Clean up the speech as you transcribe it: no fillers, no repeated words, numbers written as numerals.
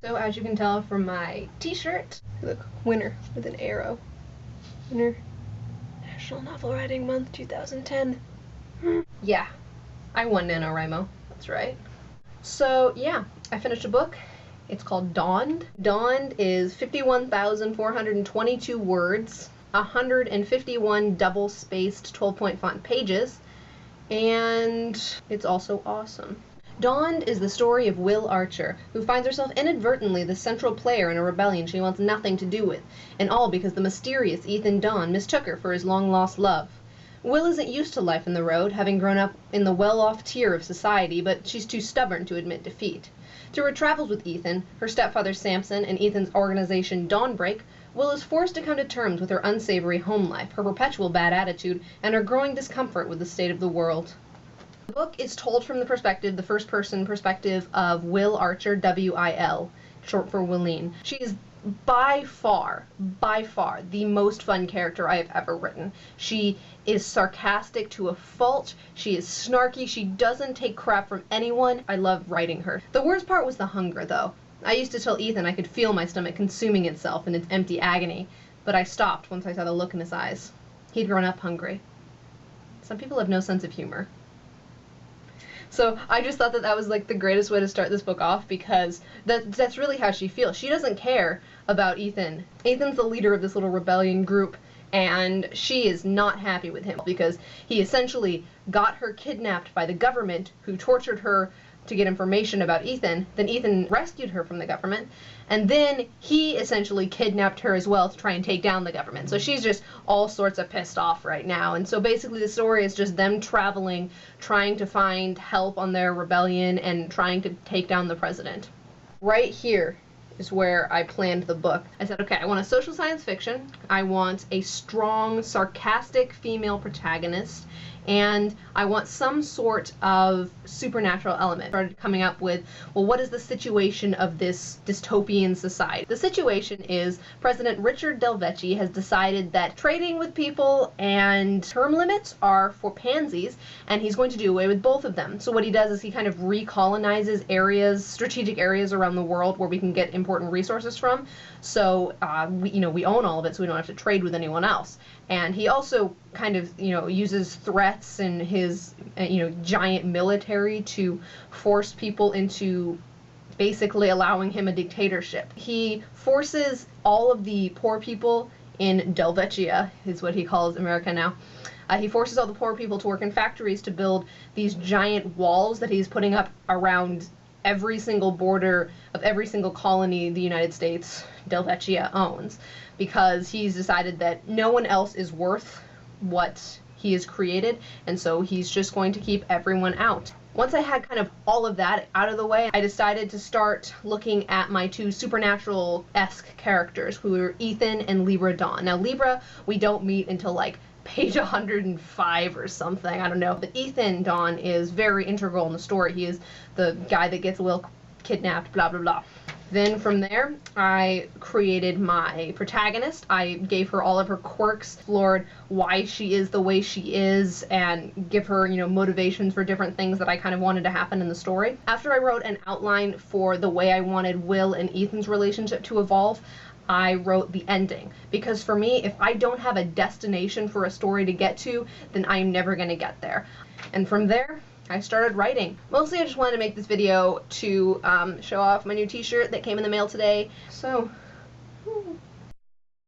So as you can tell from my t-shirt, look, winner with an arrow. Winner, National Novel Writing Month 2010. Yeah, I won NaNoWriMo, that's right. So yeah, I finished a book. It's called Dawned. Dawned is 51,422 words, 151 double-spaced 12-point font pages, and it's also awesome. Dawned is the story of Will Archer, who finds herself inadvertently the central player in a rebellion she wants nothing to do with, and all because the mysterious Ethan Dawn mistook her for his long-lost love. Will isn't used to life in the road, having grown up in the well-off tier of society, but she's too stubborn to admit defeat. Through her travels with Ethan, her stepfather Samson, and Ethan's organization Dawnbreak, Will is forced to come to terms with her unsavory home life, her perpetual bad attitude, and her growing discomfort with the state of the world. The book is told from the first-person perspective of Will Archer, W-I-L, short for Willeen. She is by far, the most fun character I have ever written. She is sarcastic to a fault, she is snarky, she doesn't take crap from anyone. I love writing her. The worst part was the hunger, though. I used to tell Ethan I could feel my stomach consuming itself in its empty agony, but I stopped once I saw the look in his eyes. He'd grown up hungry. Some people have no sense of humor. So I just thought that that was like the greatest way to start this book off, because that's really how she feels. She doesn't care about Ethan. Ethan's the leader of this little rebellion group, and she is not happy with him because he essentially got her kidnapped by the government, who tortured her to get information about Ethan. Then Ethan rescued her from the government, and then he essentially kidnapped her as well to try and take down the government. So she's just all sorts of pissed off right now. And so basically the story is just them traveling, trying to find help on their rebellion and trying to take down the president. Right here is where I planned the book. I said, okay, I want a social science fiction, I want a strong, sarcastic female protagonist, and I want some sort of supernatural element. I started coming up with, well, what is the situation of this dystopian society? The situation is President Richard Del Vecchi has decided that trading with people and term limits are for pansies, and he's going to do away with both of them. So what he does is he kind of recolonizes areas, strategic areas around the world where we can get important resources from. So we own all of it, so we don't have to trade with anyone else. And he also kind of, uses threats and his, giant military to force people into basically allowing him a dictatorship. He forces all of the poor people in Delvecchia, is what he calls America now. He forces all the poor people to work in factories to build these giant walls that he's putting up around every single border of every single colony the United States, Delvecchia, owns, because he's decided that no one else is worth what he has created, and so he's just going to keep everyone out. Once I had kind of all of that out of the way, I decided to start looking at my two supernatural-esque characters, who are Ethan and Libra Dawn. Now Libra, we don't meet until like page 105 or something, I don't know. But Ethan Dawn is very integral in the story. He is the guy that gets Will kidnapped, blah blah blah. Then from there, I created my protagonist. I gave her all of her quirks, explored why she is the way she is, and give her, motivations for different things that I kind of wanted to happen in the story. After I wrote an outline for the way I wanted Will and Ethan's relationship to evolve, I wrote the ending. Because for me, if I don't have a destination for a story to get to, then I'm never going to get there. And from there, I started writing. Mostly I just wanted to make this video to show off my new t-shirt that came in the mail today. So